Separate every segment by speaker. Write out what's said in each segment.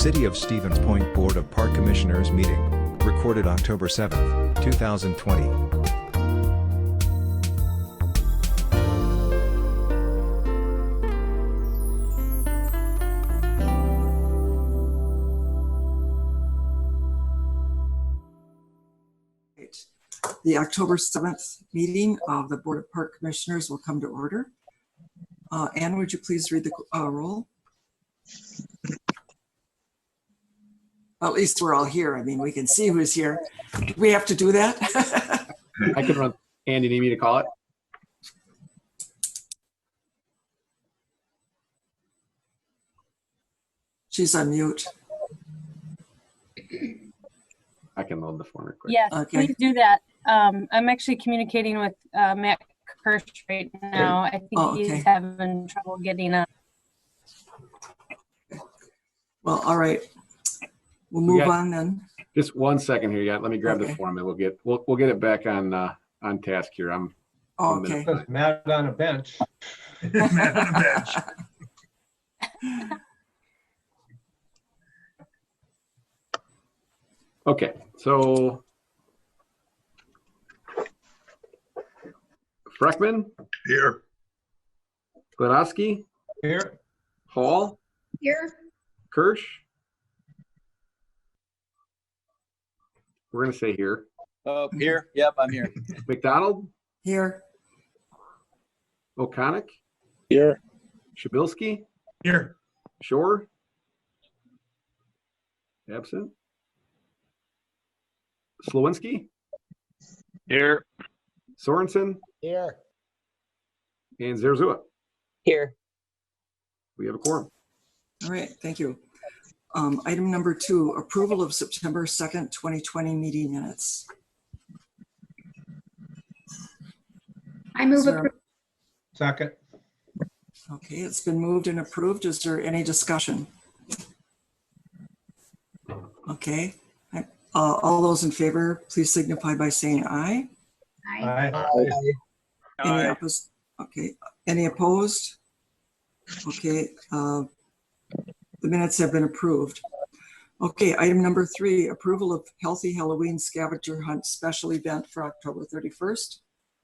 Speaker 1: City of Stevens Point Board of Park Commissioners meeting, recorded October 7, 2020.
Speaker 2: The October 7th meeting of the Board of Park Commissioners will come to order. Anne, would you please read the roll? At least we're all here. I mean, we can see who's here. Do we have to do that?
Speaker 3: I could run. Andy, need me to call it?
Speaker 2: She's on mute.
Speaker 3: I can load the form real quick.
Speaker 4: Yes,
Speaker 2: Okay.
Speaker 4: please do that. I'm actually communicating with Matt Kirsch right now. I think he's having trouble getting up.
Speaker 2: Well, all right. We'll move on then.
Speaker 3: Just 1 second here, yeah. Let me grab the
Speaker 2: Okay.
Speaker 3: form and we'll get it back on task here.
Speaker 2: Oh, okay.
Speaker 5: Matt on a bench.
Speaker 6: Matt on a bench.
Speaker 3: Okay, so Freckman,
Speaker 6: Here.
Speaker 3: Gladowski,
Speaker 5: Here.
Speaker 3: Hall,
Speaker 7: Here.
Speaker 3: Kirsch. We're gonna say here.
Speaker 8: Oh, here. Yep, I'm here.
Speaker 3: McDonald,
Speaker 2: Here.
Speaker 3: O'Connick,
Speaker 8: Here.
Speaker 3: Shabilsky,
Speaker 6: Here.
Speaker 3: Shore, absent. Slowinski,
Speaker 8: Here.
Speaker 3: Sorensen,
Speaker 8: Here.
Speaker 3: and Zerzua.
Speaker 8: Here.
Speaker 3: We have a quorum.
Speaker 2: All right. Thank you. Item number 2, approval of September 2nd, 2020 meeting minutes.
Speaker 7: I move
Speaker 2: Is there-
Speaker 7: approval.
Speaker 5: Second.
Speaker 2: Okay, it's been moved and approved. Is there any discussion? Okay. All those in favor, please signify by saying aye.
Speaker 5: Aye.
Speaker 2: Any opposed? Okay. Any opposed? Okay. The minutes have been approved. Okay. Item number 3, approval of Healthy Halloween Scavenger Hunt special event for October 31st,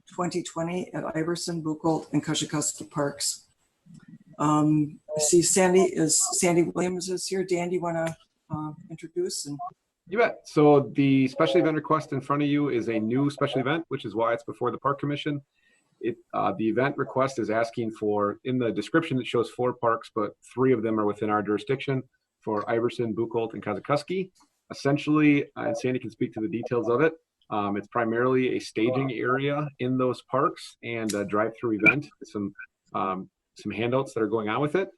Speaker 2: 2020 at Iverson, Bucholt, and Kasia Parks. I see Sandy Williams is here. Dan, do you want to introduce?
Speaker 3: You bet. So the special event request in front of you is a new special event, which is why it's before the Park Commission. The event request is asking for, in the description it shows 4 parks, but 3 of them are within our jurisdiction for Iverson, Bucholt, and Kasia. Essentially, and Sandy can speak to the details of it, it's primarily a staging area in those parks and a drive-through event. Some handouts that are going on with it.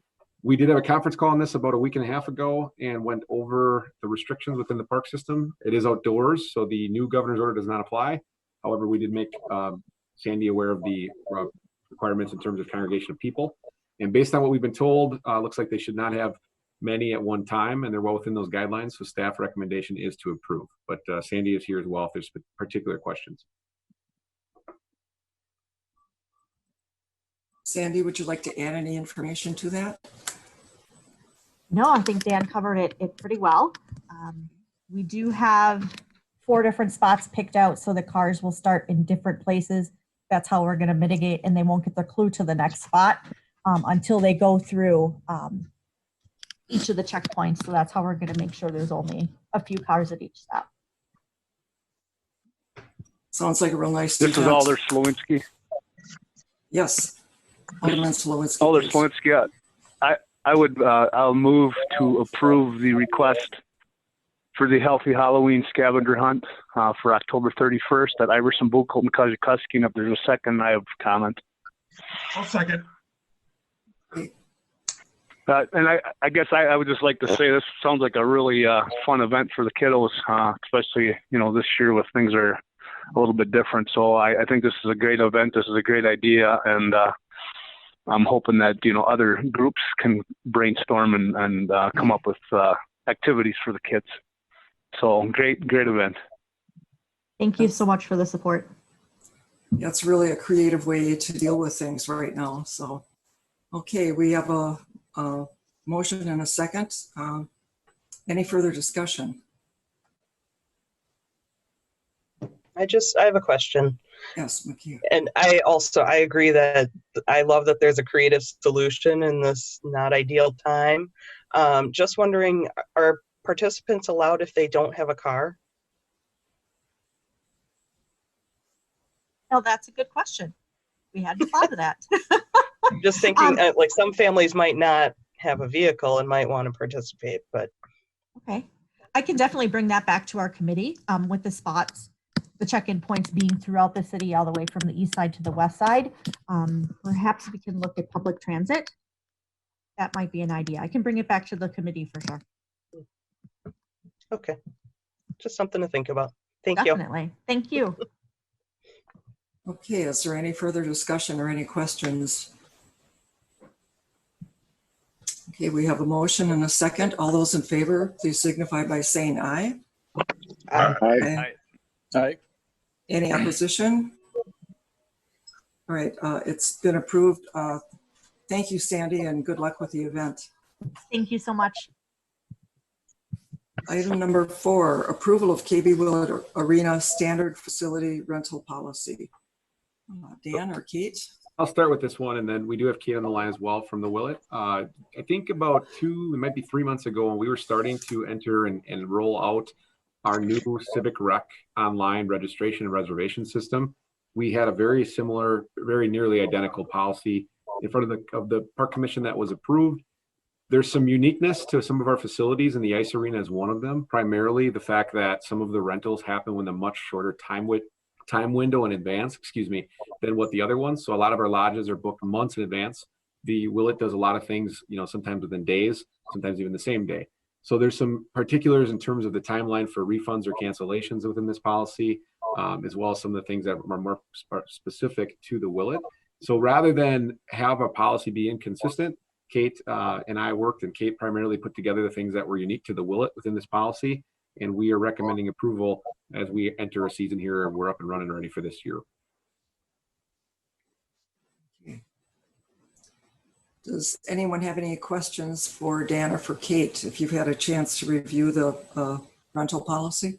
Speaker 3: We did have a conference call on this about a week and a half ago and went over the restrictions within the park system. It is outdoors, so the new governor's order does not apply. However, we did make Sandy aware of the requirements in terms of congregation of people. And based on what we've been told, looks like they should not have many at one time, and they're well within those guidelines. So staff recommendation is to approve. But Sandy is here as well if there's particular questions.
Speaker 2: Sandy, would you like to add any information to that?
Speaker 9: No, I think Dan covered it pretty well. We do have 4 different spots picked out, so the cars will start in different places. That's how we're going to mitigate, and they won't get their clue to the next spot until they go through each of the checkpoints. So that's how we're going to make sure there's only a few cars at each stop.
Speaker 2: Sounds like a real nice
Speaker 10: This is
Speaker 2: event.
Speaker 10: Alder Slowinski.
Speaker 2: Yes. Alderman Slowinski.
Speaker 10: Alder
Speaker 2: please.
Speaker 10: Slowinski. I'll move to approve the request for the Healthy Halloween Scavenger Hunt for October 31st at Iverson, Bucholt, and Kasia. And if there's a second, I have comment.
Speaker 6: I'll second.
Speaker 10: And I guess I would just like to say this sounds like a really fun event for the kiddos, especially, this year with things are a little bit different. So I think this is a great event. This is a great idea. And I'm hoping that, other groups can brainstorm and come up with activities for the kids. So great event.
Speaker 9: Thank you so much for the support.
Speaker 2: That's really a creative way to deal with things right now. So, okay, we have a motion and a second. Any further discussion?
Speaker 11: I have a question.
Speaker 2: Yes, Makia.
Speaker 11: And I agree that I love that there's a creative solution in this not ideal time. Just wondering, are participants allowed if they don't have a car?
Speaker 9: Oh, that's a good question. We hadn't thought of that.
Speaker 11: Just thinking, like some families might not have a vehicle and might want to participate, but.
Speaker 9: Okay. I can definitely bring that back to our committee with the spots, the check-in points being throughout the city, all the way from the east side to the west side. Perhaps we can look at public transit. That might be an idea. I can bring it back to the committee for sure.
Speaker 11: Okay. Just something to think about. Thank you.
Speaker 9: Definitely. Thank you.
Speaker 2: Okay, is there any further discussion or any questions? Okay, we have a motion and a second. All those in favor, please signify by saying aye.
Speaker 8: Aye. Aye.
Speaker 2: Any opposition? All right, it's been approved. Thank you, Sandy, and good luck with the event.
Speaker 9: Thank you so much.
Speaker 2: Item number 4, approval of KB Willett Arena Standard Facility Rental Policy. Dan or Kate?
Speaker 3: I'll start with this one, and then we do have Kate on the line as well from the Willett. I think about 2, it might be 3 months ago, when we were starting to enter and roll out our new Civic Rec online registration and reservation system. We had a very similar, very nearly identical policy in front of the Park Commission that was approved. There's some uniqueness to some of our facilities, and the ice arena is one of them. Primarily the fact that some of the rentals happen with a much shorter time window in advance, than what the other ones. So a lot of our lodges are booked months in advance. The Willett does a lot of things, sometimes within days, sometimes even the same day. So there's some particulars in terms of the timeline for refunds or cancellations within this policy, as well as some of the things that are more specific to the Willett. So rather than have a policy be inconsistent, Kate and I worked, and Kate primarily put together the things that were unique to the Willett within this policy. And we are recommending approval as we enter a season here, and we're up and running ready for this year.
Speaker 2: Okay. Does anyone have any questions for Dan or for Kate, if you've had a chance to review the rental policy?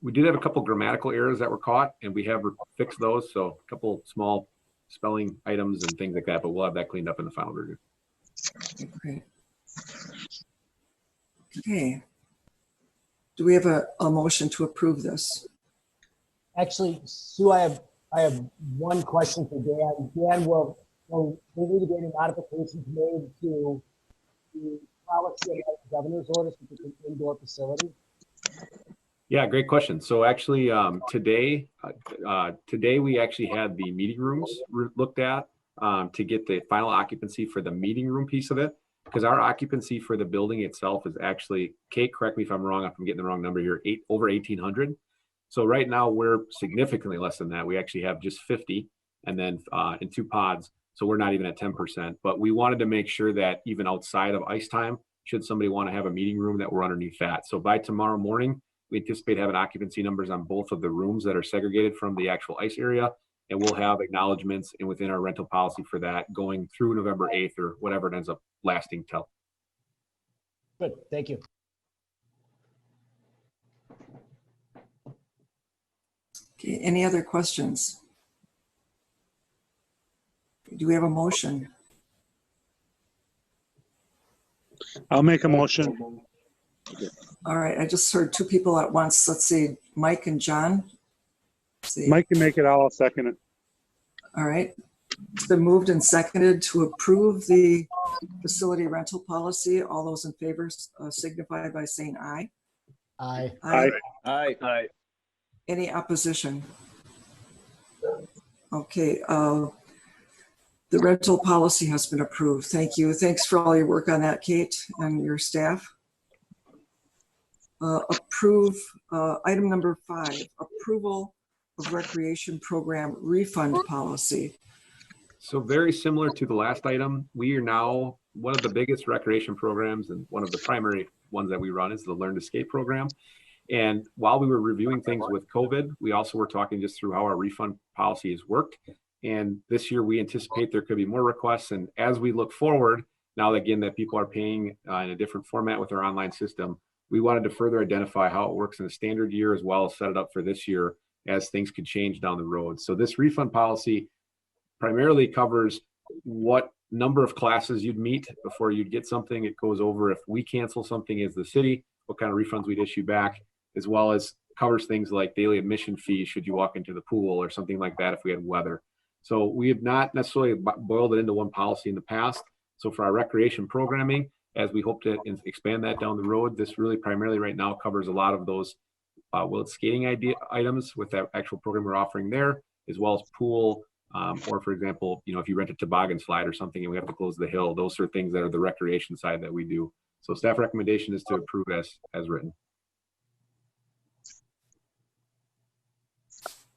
Speaker 3: We did have a couple grammatical errors that were caught, and we have fixed those. So a couple small spelling items and things like that, but we'll have that cleaned up in the final version.
Speaker 2: Okay, great. Okay. Do we have a motion to approve this?
Speaker 12: Actually, Sue, I have one question for Dan. Dan, will we need to get any modifications made to the policy about the governor's orders for the indoor facility?
Speaker 3: Yeah, great question. So actually, today we actually had the meeting rooms looked at to get the final occupancy for the meeting room piece of it, because our occupancy for the building itself is actually, Kate, correct me if I'm wrong, if I'm getting the wrong number here, over 1,800. So right now we're significantly less than that. We actually have just 50, and then in 2 pods. So we're not even at 10%, but we wanted to make sure that even outside of ice time, should somebody want to have a meeting room, that we're underneath that. So by tomorrow morning, we anticipate having occupancy numbers on both of the rooms that are segregated from the actual ice area. And we'll have acknowledgements and within our rental policy for that going through November 8th or whatever it ends up lasting till.
Speaker 12: Good, thank you.
Speaker 2: Okay, any other questions? Do we have a motion?
Speaker 13: I'll make a motion.
Speaker 2: All right, I just heard 2 people at once. Let's see, Mike and John. Let's see.
Speaker 13: Mike can make it, I'll second it.
Speaker 2: All right, it's been moved and seconded to approve the facility rental policy. All those in favor signify by saying aye.
Speaker 12: Aye.
Speaker 2: Aye.
Speaker 8: Aye. Aye.
Speaker 2: Any opposition? Okay, the rental policy has been approved. Thank you. Thanks for all your work on that, Kate, and your staff. Approve item number 5, approval of recreation program refund policy.
Speaker 3: So very similar to the last item, we are now one of the biggest recreation programs, and one of the primary ones that we run is the Learn to Skate program. And while we were reviewing things with COVID, we also were talking just through how our refund policy has worked. And this year we anticipate there could be more requests. And as we look forward, now again that people are paying in a different format with our online system, we wanted to further identify how it works in a standard year as well as set it up for this year as things could change down the road. So this refund policy primarily covers what number of classes you'd meet before you'd get something. It goes over if we cancel something as the city, what kind of refunds we'd issue back, as well as covers things like daily admission fees should you walk into the pool or something like that if we had weather. So we have not necessarily boiled it into one policy in the past. So for our recreation programming, as we hope to expand that down the road, this really primarily right now covers a lot of those Willet skating items with that actual program we're offering there, as well as pool, or for example, if you rent a toboggan slide or something and we have to close the hill, those are things that are the recreation side that we do. So staff recommendation is to approve as written.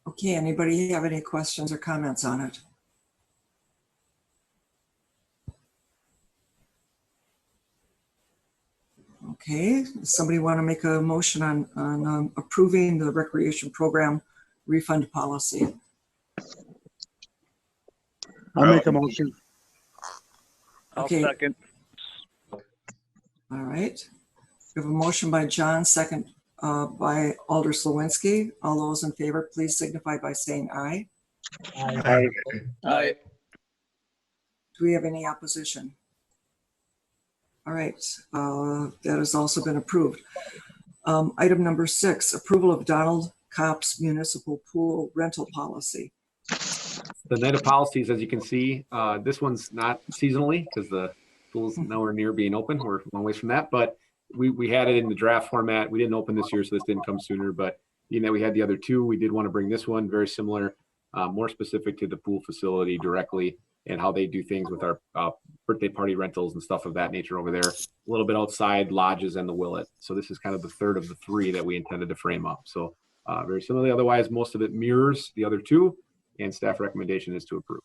Speaker 2: Okay, anybody have any questions or comments on it? Okay, does somebody want to make a motion on approving the recreation program refund policy?
Speaker 13: I'll make a motion.
Speaker 2: Okay.
Speaker 8: I'll second.
Speaker 2: All right. We have a motion by John, second by Alder Slawinski. All those in favor, please signify by saying aye.
Speaker 6: Aye.
Speaker 8: Aye.
Speaker 2: Do we have any opposition? All right, that has also been approved. Item number 6, approval of Donald Kopp's municipal pool rental policy.
Speaker 3: The night of policies, as you can see, this one's not seasonally because the pool's nowhere near being open. We're a long ways from that, but we had it in the draft format. We didn't open this year, so this didn't come sooner, but we had the other two. We did want to bring this one very similar, more specific to the pool facility directly and how they do things with our birthday party rentals and stuff of that nature over there. A little bit outside lodges and the Willet. So this is kind of the third of the 3 that we intended to frame up. So very similarly, otherwise most of it mirrors the other 2, and staff recommendation is to approve.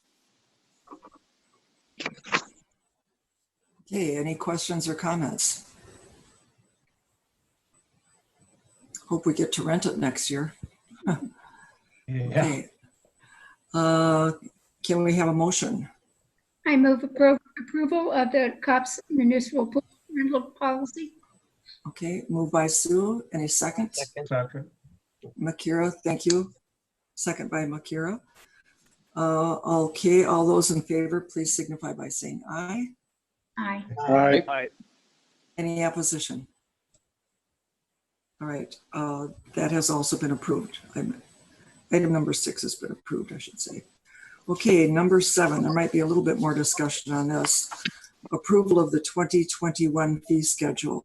Speaker 2: Okay, any questions or comments? Hope we get to rent it next year. Okay. Can we have a motion?
Speaker 7: I move approval of the COPS municipal pool rental policy.
Speaker 2: Okay, moved by Sue. Any second?
Speaker 5: Second.
Speaker 2: Makira, thank you. Second by Makira. Okay, all those in favor, please signify by saying aye.
Speaker 7: Aye.
Speaker 13: Aye.
Speaker 8: Aye.
Speaker 2: Any opposition? All right, that has also been approved. Item number 6 has been approved, I should say. Okay, number 7, there might be a little bit more discussion on this. Approval of the 2021 fee schedule.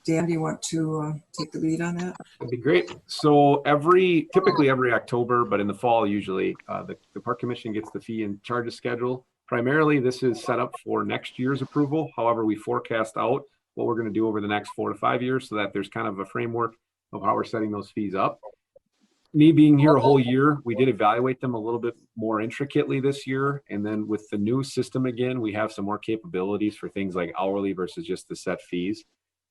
Speaker 2: Dan, do you want to take the lead on that?
Speaker 3: That'd be great. So typically every October, but in the fall usually, the Park Commission gets the fee and charges schedule. Primarily, this is set up for next year's approval. However, we forecast out what we're going to do over the next 4 to 5 years so that there's kind of a framework of how we're setting those fees up. Me being here a whole year, we did evaluate them a little bit more intricately this year. And then with the new system again, we have some more capabilities for things like hourly versus just the set fees.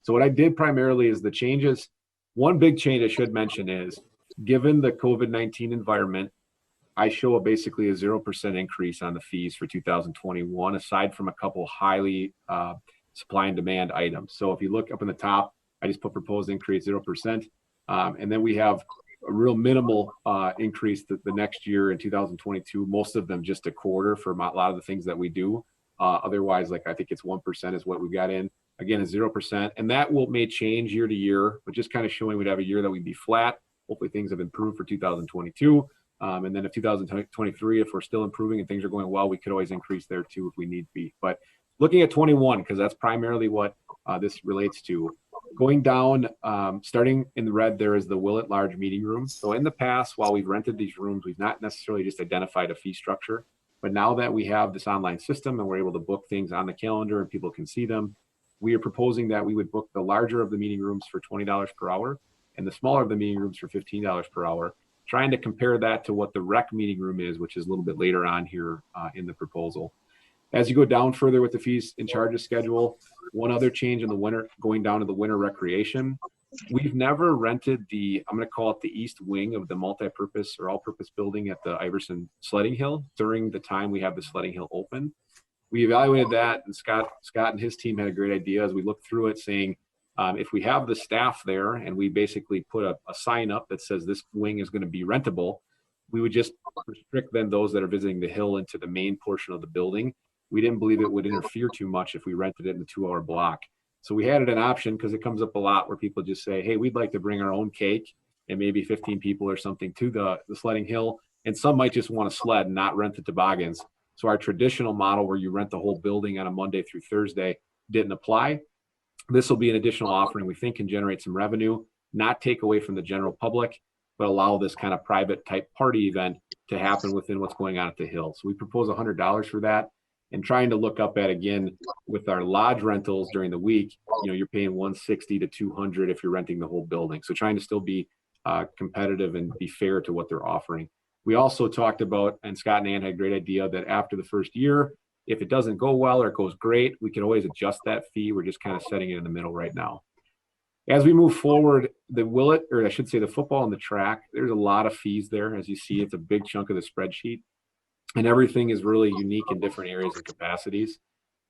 Speaker 3: So what I did primarily is the changes. One big change I should mention is, given the COVID-19 environment, I show basically a 0% increase on the fees for 2021, aside from a couple highly supply and demand items. So if you look up in the top, I just put proposed increase 0%. And then we have a real minimal increase the next year in 2022, most of them just a quarter for a lot of the things that we do. Otherwise, like I think it's 1% is what we've got in. Again, it's 0%. And that may change year to year, but just kind of showing we'd have a year that we'd be flat. Hopefully things have improved for 2022. And then if 2023, if we're still improving and things are going well, we could always increase there too if we need to be. But looking at 21, because that's primarily what this relates to. Going down, starting in the red, there is the Willet Large meeting room. So in the past, while we've rented these rooms, we've not necessarily just identified a fee structure. But now that we have this online system and we're able to book things on the calendar and people can see them, we are proposing that we would book the larger of the meeting rooms for $20 per hour and the smaller of the meeting rooms for $15 per hour, trying to compare that to what the rec meeting room is, which is a little bit later on here in the proposal. As you go down further with the fees and charges schedule, one other change in the winter, going down to the winter recreation, we've never rented I'm going to call it the east wing of the multi-purpose or all-purpose building at the Iverson sledding hill during the time we have the sledding hill open. we evaluated that, and Scott and his team had a great idea as we looked through it, saying, if we have the staff there and we basically put a sign up that says this wing is going to be rentable, we would just restrict then those that are visiting the hill into the main portion of the building. We didn't believe it would interfere too much if we rented it in the 2-hour block. So we had it an option because it comes up a lot where people just say, hey, we'd like to bring our own cake and maybe 15 people or something to the sledding hill. And some might just want to sled and not rent the toboggans. So our traditional model where you rent the whole building on a Monday through Thursday didn't apply. This will be an additional offering we think can generate some revenue, not take away from the general public, but allow this kind of private type party event to happen within what's going on at the hill. So we propose $100 for that, and trying to look up at, again, with our lodge rentals during the week, you're paying $160 to $200 if you're renting the whole building. So trying to still be competitive and be fair to what they're offering. We also talked about, and Scott and Ann had a great idea, that after the first year, if it doesn't go well or it goes great, we can always adjust that fee. We're just kind of setting it in the middle right now. As we move forward, the football and the track, there's a lot of fees there. As you see, it's a big chunk of the spreadsheet, and everything is really unique in different areas and capacities.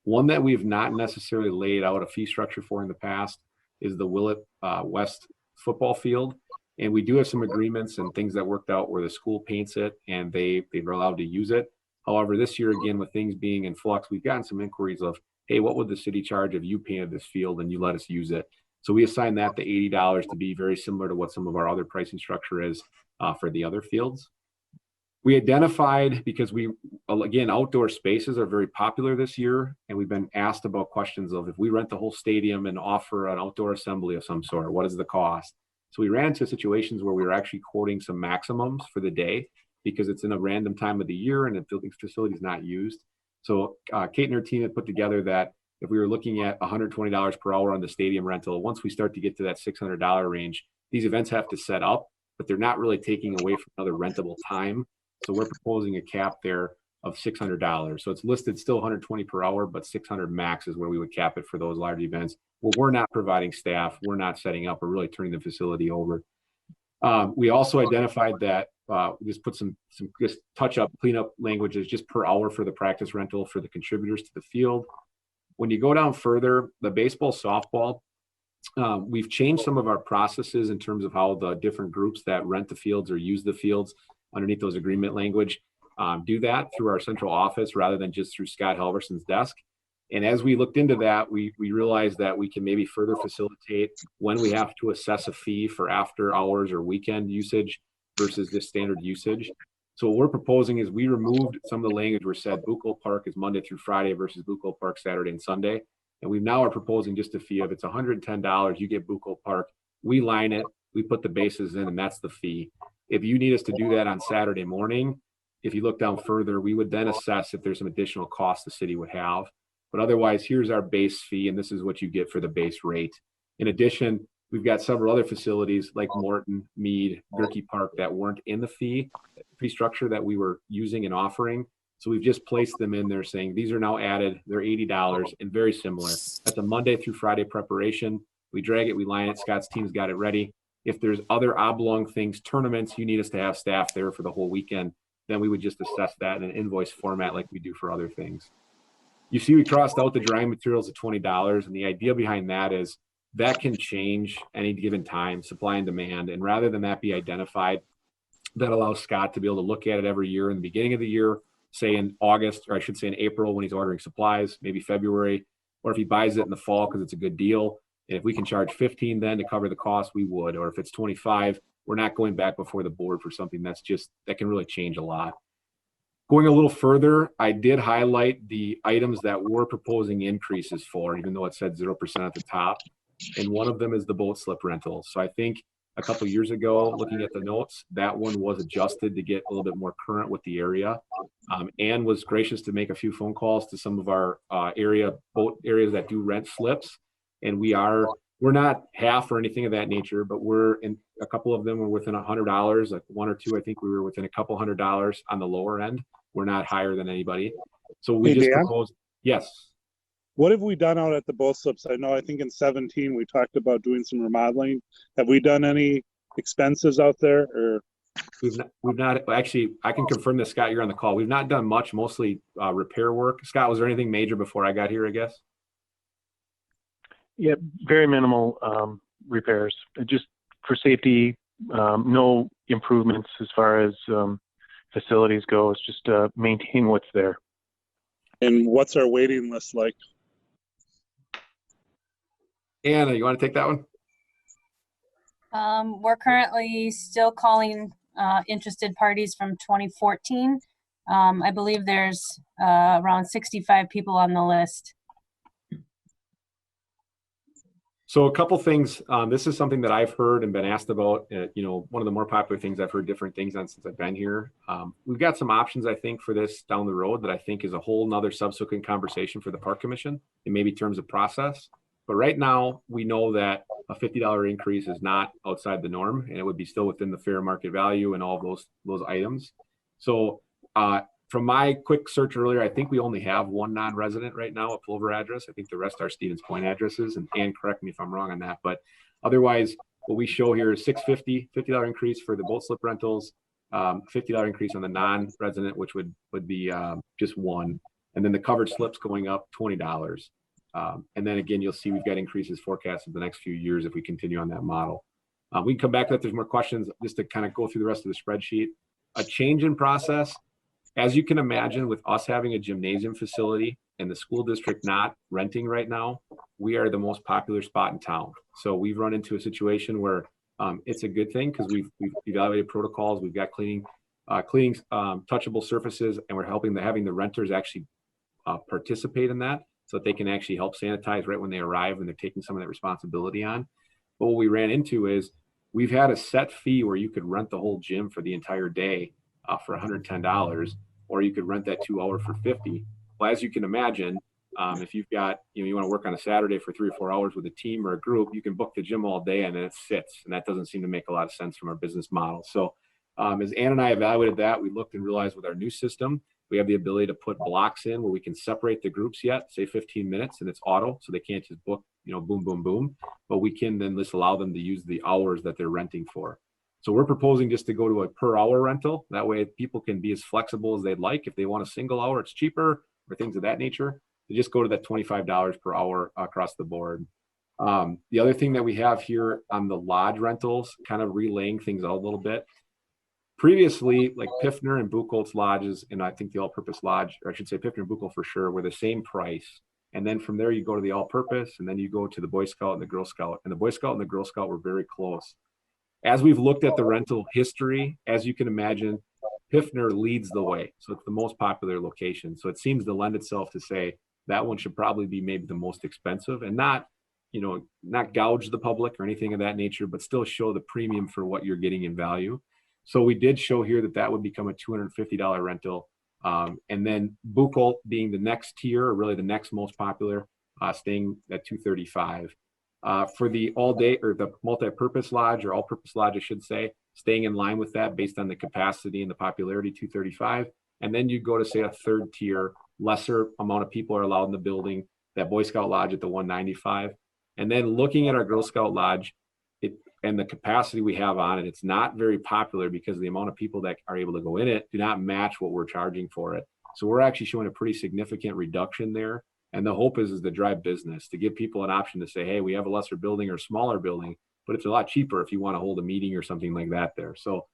Speaker 3: One that we've not necessarily laid out a fee structure for in the past is the Willett West football field. And we do have some agreements and things that worked out where the school paints it and they were allowed to use it. However, this year, again, with things being in flux, we've gotten some inquiries of, hey, what would the city charge if you painted this field and you let us use it? So we assigned that to $80 to be very similar to what some of our other pricing structure is for the other fields. We identified, because outdoor spaces are very popular this year, and we've been asked about questions of, if we rent the whole stadium and offer an outdoor assembly of some sort, what is the cost? So we ran into situations where we were actually quoting some maximums for the day because it's in a random time of the year and the facility is not used. So Kate and her team had put together that if we were looking at $120 per hour on the stadium rental, once we start to get to that $600 range, these events have to set up, but they're not really taking away from another rentable time. So we're proposing a cap there of $600. So it's listed still $120 per hour, but $600 max is where we would cap it for those large events. Well, we're not providing staff, we're not setting up, we're really turning the facility over. We also identified that we just put some just touch-up, cleanup languages just per hour for the practice rental for the contributors to the field. When you go down further, the baseball, softball, we've changed some of our processes in terms of how the different groups that rent the fields or use the fields underneath those agreement language do that through our central office rather than just through Scott Halverson's desk. And as we looked into that, we realized that we can maybe further facilitate when we have to assess a fee for after hours or weekend usage versus just standard usage. So what we're proposing is we removed some of the language where said Bucholt Park is Monday through Friday versus Bucholt Park Saturday and Sunday. And we now are proposing just a fee of, it's $110, you get Bucholt Park, we line it, we put the bases in, and that's the fee. If you need us to do that on Saturday morning, if you look down further, we would then assess if there's some additional costs the city would have. But otherwise, here's our base fee, and this is what you get for the base rate. In addition, we've got several other facilities like Morton, Mead, Gerke Park that weren't in the fee structure that we were using and offering. So we've just placed them in there saying these are now added, they're $80 and very similar. That's a Monday through Friday preparation. We drag it, we line it, Scott's team's got it ready. If there's other oblong things, tournaments, you need us to have staff there for the whole weekend, then we would just assess that in an invoice format like we do for other things. You see, we crossed out the drying materials at $20, and the idea behind that is that can change any given time, supply and demand. And rather than that be identified, that allows Scott to be able to look at it every year in the beginning of the year, say in August, or I should say in April when he's ordering supplies, maybe February, or if he buys it in the fall because it's a good deal. And if we can charge 15 then to cover the cost, we would. Or if it's 25, we're not going back before the board for something that can really change a lot. Going a little further, I did highlight the items that we're proposing increases for, even though it said 0% at the top. And one of them is the boat slip rentals. So I think a couple of years ago, looking at the notes, that one was adjusted to get a little bit more current with the area. Ann was gracious to make a few phone calls to some of our boat areas that do rent slips. And we're not half or anything of that nature, but we're in a couple of them were within $100, like one or two, I think we were within a couple $100 on the lower end. We're not higher than anybody. So we just proposed, yes.
Speaker 13: What have we done out at the boat slips? I think in 17 we talked about doing some remodeling. Have we done any expenses out there? Or
Speaker 3: We've not actually, I can confirm this, Scott, you're on the call. We've not done much, mostly repair work. Scott, was there anything major before I got here, I guess?
Speaker 14: Yeah, very minimal repairs. Just for safety, no improvements as far as facilities go. It's just maintain what's there.
Speaker 13: And what's our waiting list like?
Speaker 3: Anna, you want to take that one?
Speaker 4: We're currently still calling interested parties from 2014. I believe there's around 65 people on the list.
Speaker 3: So a couple things. This is something that I've heard and been asked about. One of the more popular things I've heard different things on since I've been here. We've got some options, I think, for this down the road that I think is a whole nother subsequent conversation for the Park Commission and maybe terms of process. But right now, we know that a $50 increase is not outside the norm, and it would be still within the fair market value and all of those items. So from my quick search earlier, I think we only have one non-resident right now, a Pulver address. I think the rest are Stevens Point addresses, and correct me if I'm wrong on that. But otherwise, what we show here is $50 increase for the boat slip rentals, $50 increase on the non-resident, which would be just one, and then the covered slips going up $20. And then again, you'll see we've got increases forecasted the next few years if we continue on that model. We can come back to that if there's more questions, just to kind of go through the rest of the spreadsheet. A change in process. As you can imagine, with us having a gymnasium facility and the school district not renting right now, we are the most popular spot in town. So we've run into a situation where it's a good thing because we've evaluated protocols. We've got cleaning touchable surfaces, and we're having the renters actually participate in that so that they can actually help sanitize right when they arrive and they're taking some of that responsibility on. But what we ran into is we've had a set fee where you could rent the whole gym for the entire day for $110, or you could rent that 2 hour for $50. Well, as you can imagine, if you've got, you want to work on a Saturday for 3 or 4 hours with a team or a group, you can book the gym all day and then it sits. And that doesn't seem to make a lot of sense from our business model. So as Ann and I evaluated that, we looked and realized with our new system, we have the ability to put blocks in where we can separate the groups yet, say 15 minutes, and it's auto. So they can't just book, boom, boom, boom. But we can then just allow them to use the hours that they're renting for. So we're proposing just to go to a per hour rental. That way people can be as flexible as they'd like. If they want a single hour, it's cheaper, or things of that nature. They just go to that $25 per hour across the board. The other thing that we have here on the lodge rentals, kind of relaying things out a little bit. Previously, like Piffner and Bucholt's lodges, and I think the all-purpose lodge, or I should say Piffner and Bucholt for sure, were the same price. And then from there, you go to the all-purpose, and then you go to the Boy Scout and the Girl Scout. And the Boy Scout and the Girl Scout were very close. As we've looked at the rental history, as you can imagine, Piffner leads the way. So it's the most popular location. So it seems to lend itself to say that one should probably be maybe the most expensive and not gouge the public or anything of that nature, but still show the premium for what you're getting in value. So we did show here that would become a $250 rental. And then Bucholt being the next tier, or really the next most popular, staying at $235. For the all day or the multi-purpose lodge, or all-purpose lodge, I should say, staying in line with that based on the capacity and the popularity, $235. And then you go to say a third tier, lesser amount of people are allowed in the building, that Boy Scout lodge at the $195. And then looking at our Girl Scout lodge, and the capacity we have on it, it's not very popular because the amount of people that are able to go in it do not match what we're charging for it. So we're actually showing a pretty significant reduction there. And the hope is to drive business, to give people an option to say, hey, we have a lesser building or smaller building, but it's a lot cheaper if you want to hold a meeting or something like that there. So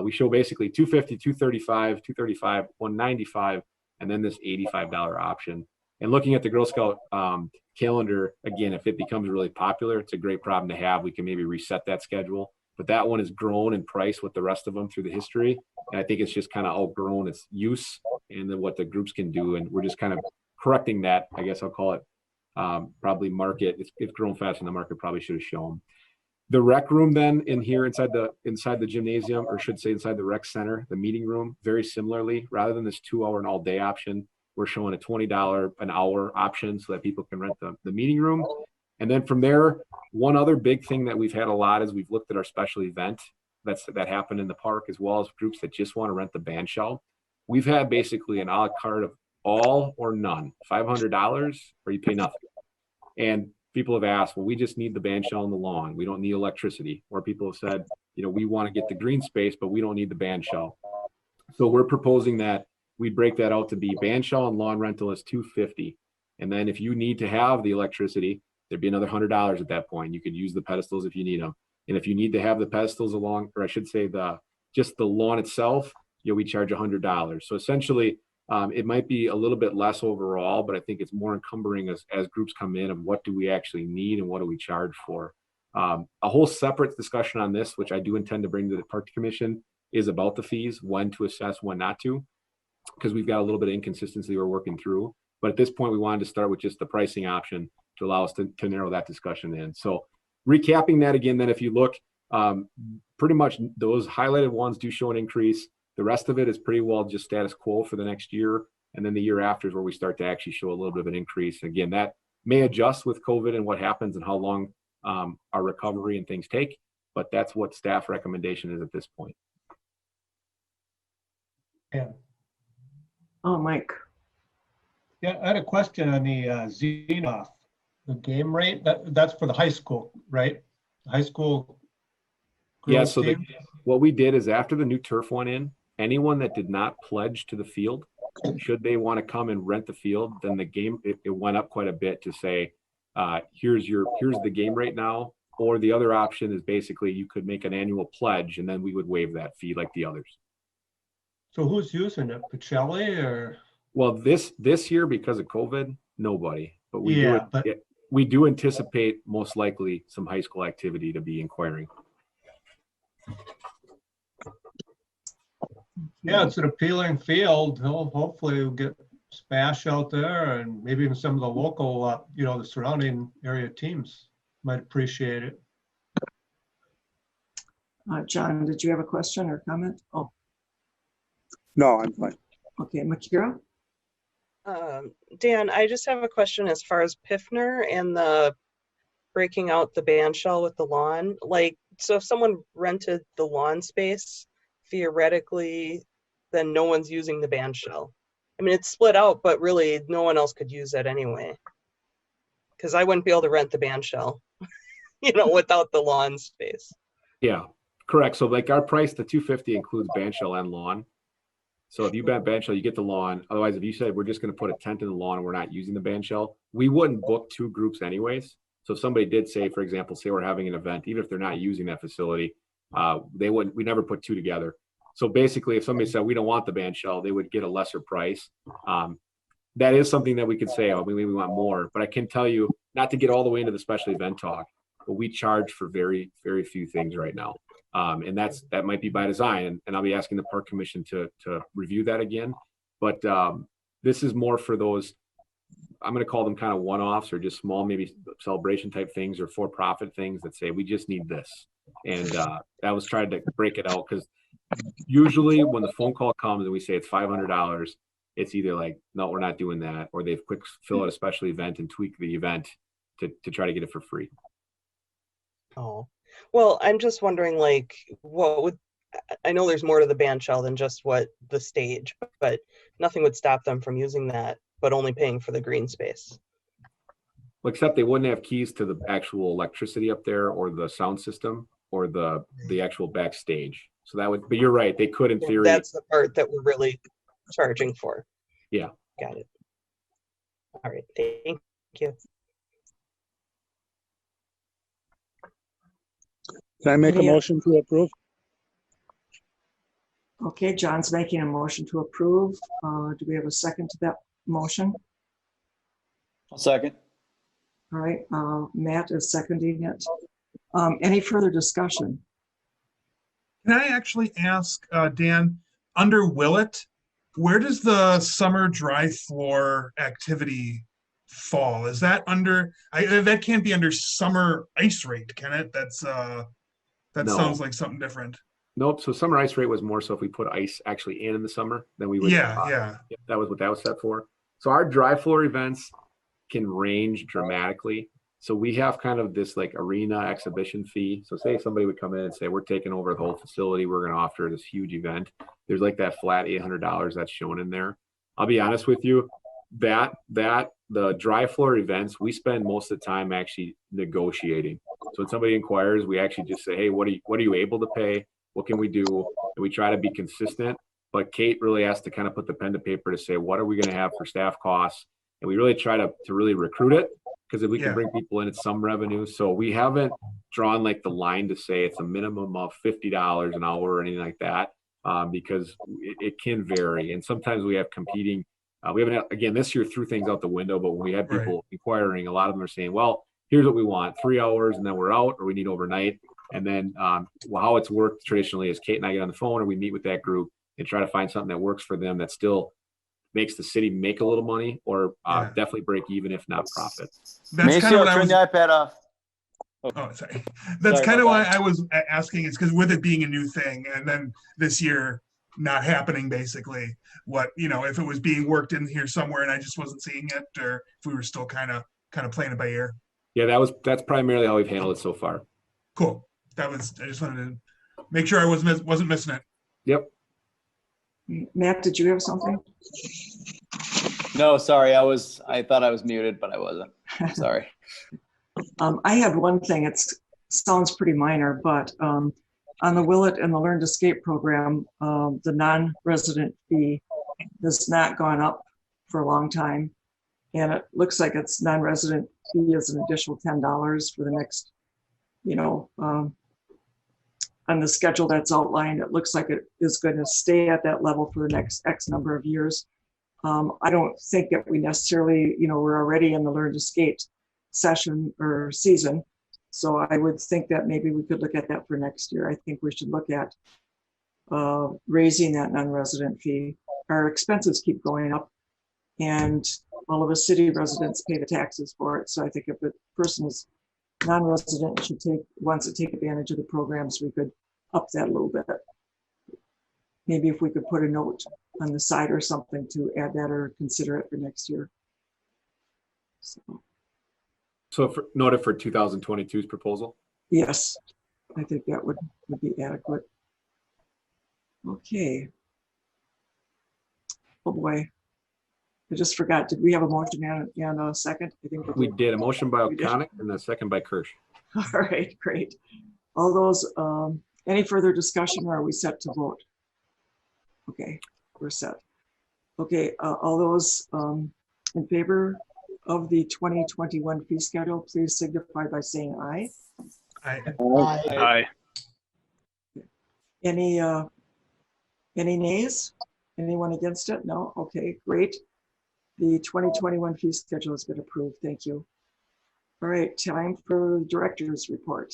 Speaker 3: we show basically $250, $235, $195, and then this $85 option. And looking at the Girl Scout calendar, again, if it becomes really popular, it's a great problem to have. We can maybe reset that schedule. But that one has grown in price with the rest of them through the history. And I think it's just kind of outgrown its use and then what the groups can do. And we're just kind of correcting that, I guess I'll call it, probably market. It's grown faster than the market probably should have shown. The rec room then in here inside the gymnasium, or should say inside the rec center, the meeting room, very similarly, rather than this 2 hour and all day option, we're showing a $20 an hour option so that people can rent the meeting room. And then from there, one other big thing that we've had a lot is we've looked at our special event that happened in the park, as well as groups that just want to rent the band shell. We've had basically an a la carte of all or none, $500 or you pay nothing. And people have asked, well, we just need the band shell on the lawn. We don't need electricity. Or people have said, we want to get the green space, but we don't need the band shell. So we're proposing that we break that out to be band shell and lawn rental is $250. And then if you need to have the electricity, there'd be another $100 at that point. You could use the pedestals if you need them. And if you need to have the pedestals along, or I should say just the lawn itself, we charge $100. So essentially, it might be a little bit less overall, but I think it's more encumbering as groups come in of what do we actually need and what do we charge for. A whole separate discussion on this, which I do intend to bring to the Park Commission, is about the fees, when to assess, when not to, because we've got a little bit of inconsistency we're working through. But at this point, we wanted to start with just the pricing option to allow us to narrow that discussion in. So recapping that again, then if you look, pretty much those highlighted ones do show an increase. The rest of it is pretty well just status quo for the next year. And then the year after is where we start to actually show a little bit of an increase. Again, that may adjust with COVID and what happens and how long our recovery and things take, but that's what staff recommendation is at this point.
Speaker 5: Yeah.
Speaker 2: Oh, Mike.
Speaker 5: Yeah, I had a question on the Xenoff, the game rate. That's for the high school, right? High school.
Speaker 3: Yeah, so what we did is after the new turf went in, anyone that did not pledge to the field, should they want to come and rent the field, then the game, it went up quite a bit to say, here's the game rate now. Or the other option is basically you could make an annual pledge and then we would waive that fee like the others.
Speaker 5: So who's using it? Pacelli or?
Speaker 3: Well, this year, because of COVID, nobody. But we do anticipate most likely some high school activity to be inquiring.
Speaker 5: Yeah, it's an appealing field. Hopefully we'll get Spash out there and maybe even some of the local, the surrounding area teams might appreciate it.
Speaker 2: John, did you have a question or comment? Oh.
Speaker 13: No, I'm fine.
Speaker 2: Okay, Makira?
Speaker 11: Dan, I just have a question as far as Piffner and the breaking out the band shell with the lawn. So if someone rented the lawn space, theoretically, then no one's using the band shell. I mean, it's split out, but really no one else could use it anyway. Because I wouldn't be able to rent the band shell, without the lawn space.
Speaker 3: Yeah, correct. So our price, the $250 includes band shell and lawn. So if you bet band shell, you get the lawn. Otherwise, if you said we're just going to put a tent in the lawn and we're not using the band shell, we wouldn't book two groups anyways. So if somebody did say, for example, say we're having an event, even if they're not using that facility, we never put two together. So basically, if somebody said we don't want the band shell, they would get a lesser price. That is something that we could say, we want more. But I can tell you, not to get all the way into the special event talk, but we charge for very, very few things right now. And that might be by design. And I'll be asking the Park Commission to review that again. But this is more for those, I'm going to call them kind of one-offs or just small, maybe celebration type things or for-profit things that say, we just need this. And I was trying to break it out because usually when the phone call comes and we say it's $500, it's either like, no, we're not doing that, or they've quick fill out a special event and tweak the event to try to get it for free.
Speaker 11: Oh, well, I'm just wondering, I know there's more to the band shell than just what the stage, but nothing would stop them from using that, but only paying for the green space.
Speaker 3: Well, except they wouldn't have keys to the actual electricity up there or the sound system or the actual backstage. So that would, but you're right, they could in theory.
Speaker 11: That's the part that we're really charging for.
Speaker 3: Yeah.
Speaker 11: Got it. All right, thank you.
Speaker 13: Can I make a motion to approve?
Speaker 2: Okay, John's making a motion to approve. Do we have a second to that motion?
Speaker 8: I'll second.
Speaker 2: All right, Matt is seconding it. Any further discussion?
Speaker 6: Can I actually ask, Dan, under Willett, where does the summer dry floor activity fall? Is that under, that can't be under summer ice rate, can it? That
Speaker 3: No.
Speaker 6: sounds like something different.
Speaker 3: Nope. So summer ice rate was more so if we put ice actually in the summer, then we would.
Speaker 6: Yeah.
Speaker 3: That was what that was set for. So our dry floor events can range dramatically. So we have kind of this arena exhibition fee. So say somebody would come in and say, we're taking over the whole facility. We're going to offer this huge event. There's that flat $800 that's shown in there. I'll be honest with you, that the dry floor events, we spend most of the time actually negotiating. So when somebody inquires, we actually just say, hey, what are you able to pay? What can we do? And we try to be consistent. But Kate really has to kind of put the pen to paper to say, what are we going to have for staff costs? And we really try to really recruit it, because if we can bring people in, it's some revenue. So we haven't drawn like the line to say it's a minimum of $50 an hour or anything like that, because it can vary. And sometimes we have competing. We haven't, again, this year threw things out the window, but when we had people inquiring, a lot of them are saying, well, here's what we want, 3 hours and then we're out, or we need overnight. And then how it's worked traditionally is Kate and I get on the phone, or we meet with that group and try to find something that works for them that still makes the city make a little money, or definitely break even, if not profit.
Speaker 13: That's kind of what I was.
Speaker 8: Turn the iPad off.
Speaker 13: Oh, sorry. That's kind of why I was asking, is because with it being a new thing, and then this year not happening, basically, what, if it was being worked in here somewhere and I just wasn't seeing it, or if we were still kind of playing it by ear.
Speaker 3: Yeah, that's primarily how we've handled it so far.
Speaker 13: Cool. I just wanted to make sure I wasn't missing it.
Speaker 3: Yep.
Speaker 2: Matt, did you have something?
Speaker 8: No, sorry. I thought I was muted, but I wasn't. Sorry.
Speaker 2: I had one thing. It sounds pretty minor, but on the Willett and the Learn to Skate program, the non-resident fee has not gone up for a long time. And it looks like its non-resident fee is an additional $10 for the next, on the schedule that's outlined. It looks like it is going to stay at that level for the next X number of years. I don't think that we necessarily, we're already in the Learn to Skate session or season. So I would think that maybe we could look at that for next year. I think we should look at raising that non-resident fee. Our expenses keep going up, and all of us city residents pay the taxes for it. So I think if a person is non-resident wants to take advantage of the programs, we could up that a little bit. Maybe if we could put a note on the side or something to add that or consider it for next year.
Speaker 3: So noted for 2022's proposal?
Speaker 2: Yes, I think that would be adequate. Okay. Oh boy, I just forgot. Did we have a motion and a second? I think
Speaker 3: we did. A motion by O'Connor and a second by Kirsch.
Speaker 2: All right, great. All those, any further discussion, or are we set to vote? Okay, we're set. Okay, all those in favor of the 2021 fee schedule, please signify by saying aye.
Speaker 13: Aye.
Speaker 10: Aye.
Speaker 2: Any nays? Anyone against it? No? Okay, great. The 2021 fee schedule has been approved. Thank you. All right, time for the director's report.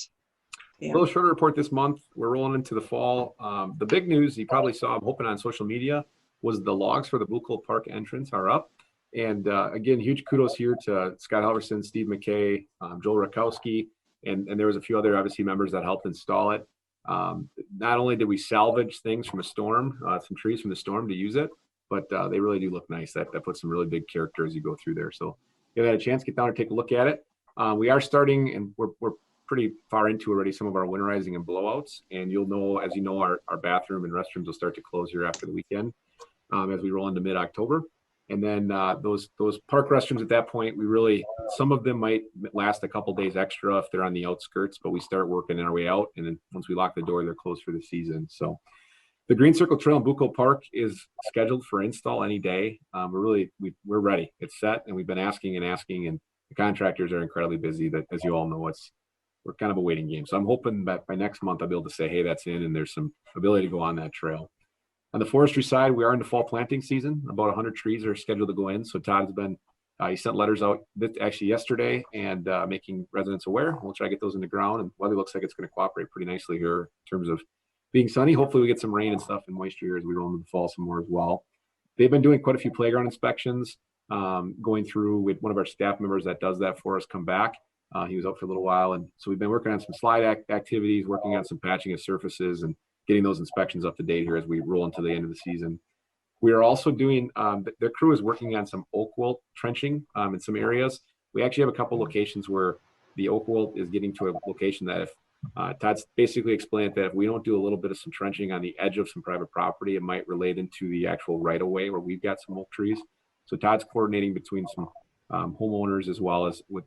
Speaker 3: A little shorter report this month. We're rolling into the fall. The big news you probably saw, I'm hoping on social media, was the logs for the Bucholt Park entrance are up. And again, huge kudos here to Scott Iverson, Steve McKay, Joel Rakowski, and there was a few other obviously members that helped install it. Not only did we salvage things from a storm, some trees from the storm to use it, but they really do look nice. That puts some really big character as you go through there. So if you had a chance, get down and take a look at it. We are starting, and we're pretty far into already some of our winterizing and blowouts. And you'll know, as you know, our bathroom and restrooms will start to close here after the weekend as we roll into mid-October. And then those park restrooms at that point, some of them might last a couple days extra if they're on the outskirts, but we start working our way out. And then once we lock the door, they're closed for the season. So the Green Circle Trail in Bucholt Park is scheduled for install any day. We're ready. It's set, and we've been asking, and the contractors are incredibly busy. That, as you all know, we're kind of a waiting game. So I'm hoping that by next month I'll be able to say, hey, that's in, and there's some ability to go on that trail. On the forestry side, we are into fall planting season. About 100 trees are scheduled to go in. So Todd's been, he sent letters out actually yesterday and making residents aware. We'll try to get those in the ground, and weather looks like it's going to cooperate pretty nicely here in terms of being sunny. Hopefully we get some rain and stuff and moisture here as we roll into the fall some more as well. They've been doing quite a few playground inspections, going through with one of our staff members that does that for us come back. He was out for a little while. And so we've been working on some slide activities, working on some patching of surfaces and getting those inspections up to date here as we roll into the end of the season. We are also doing, their crew is working on some oak wilt trenching in some areas. We actually have a couple locations where the oak wilt is getting to a location that if, Todd's basically explained that if we don't do a little bit of some trenching on the edge of some private property, it might relate into the actual right of way where we've got some oak trees. So Todd's coordinating between some homeowners as well as with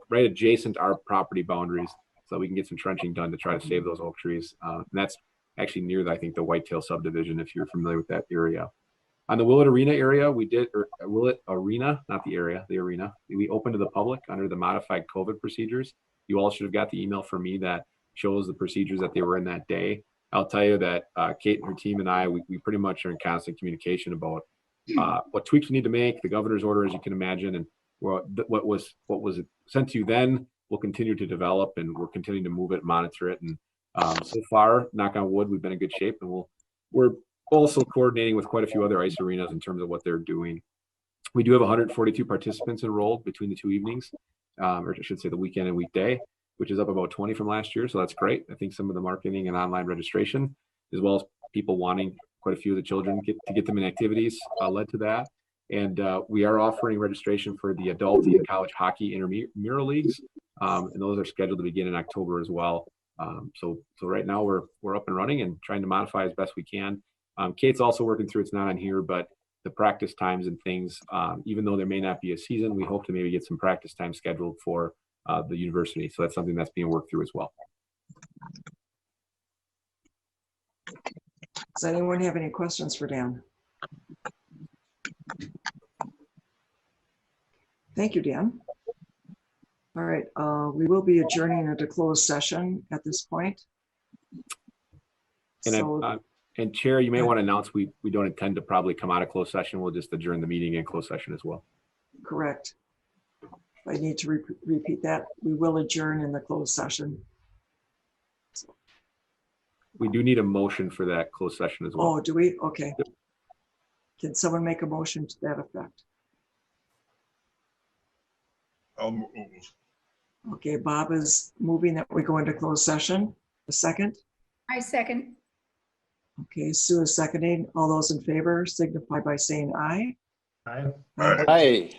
Speaker 3: right adjacent our property boundaries, so we can get some trenching done to try to save those oak trees. And that's actually near, I think, the Whitetail subdivision, if you're familiar with that area. On the Willett Arena area, we did, or Willett Arena, not the area, the arena, we opened to the public under the modified COVID procedures. You all should have got the email from me that shows the procedures that they were in that day. I'll tell you that Kate and her team and I, we pretty much are in constant communication about what tweaks we need to make, the governor's order, as you can imagine, and what was sent to you then, we'll continue to develop, and we're continuing to move it, monitor it, and so far, knock on wood, we've been in good shape, and we're also coordinating with quite a few other ice arenas in terms of what they're doing. We do have 142 participants enrolled between the 2 evenings, or I should say the weekend and weekday, which is up about 20 from last year. So that's great. I think some of the marketing and online registration, as well as people wanting quite a few of the children to get them in activities, led to that. And we are offering registration for the adult and college hockey intramural leagues, and those are scheduled to begin in October as well. So right now we're up and running and trying to modify as best we can. Kate's also working through, it's not on here, but the practice times and things, even though there may not be a season, we hope to maybe get some practice time scheduled for the university. So that's something that's being worked through as well.
Speaker 2: Does anyone have any questions for Dan? Thank you, Dan. All right, we will be adjourning into closed session at this point.
Speaker 3: And Chair, you may want to announce we don't intend to probably come out of closed session. We'll just adjourn the meeting in closed session as well.
Speaker 2: Correct. I need to repeat that. We will adjourn in the closed session.
Speaker 3: We do need a motion for that closed session as well.
Speaker 2: Oh, do we? Okay. Yep. Can someone make a motion to that effect?
Speaker 13: I'll move.
Speaker 2: Okay, Bob is moving that we go into closed session. A second?
Speaker 7: I second.
Speaker 2: Okay, Sue is seconding. All those in favor signify by saying aye.
Speaker 5: Aye.
Speaker 8: Aye.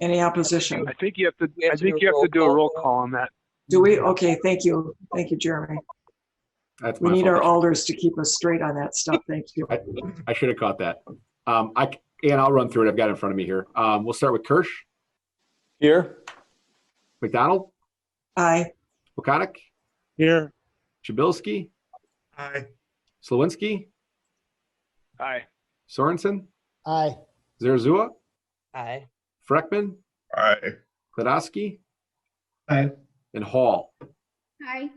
Speaker 2: Any opposition?
Speaker 10: I think you have to. I think you have to do a roll call on that.
Speaker 2: Do we? Okay, thank you. Thank you, Jeremy. We need our alders to keep us straight on that stuff. Thank you.
Speaker 3: I should have caught that. And I'll run through it. I've got it in front of me here. We'll start with Kirsch.
Speaker 8: Here.
Speaker 3: McDonald.
Speaker 2: Aye.
Speaker 3: O'Connick.
Speaker 10: Here.
Speaker 3: Chabilski.
Speaker 13: Aye.
Speaker 3: Slawinski.
Speaker 10: Aye.
Speaker 3: Sorensen.
Speaker 12: Aye.
Speaker 3: Zerzua.
Speaker 11: Aye.
Speaker 3: Freckman.
Speaker 13: Aye.
Speaker 3: Kladowski.
Speaker 5: Aye.
Speaker 3: And Hall.
Speaker 7: Aye.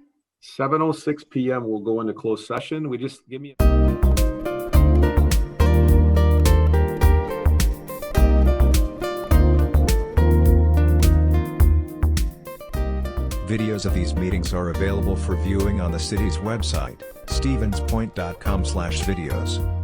Speaker 3: 7:06 p.m. We'll go into closed session. We just give me
Speaker 1: Videos of these meetings are available for viewing on the city's website, stevenspoint.com/videos.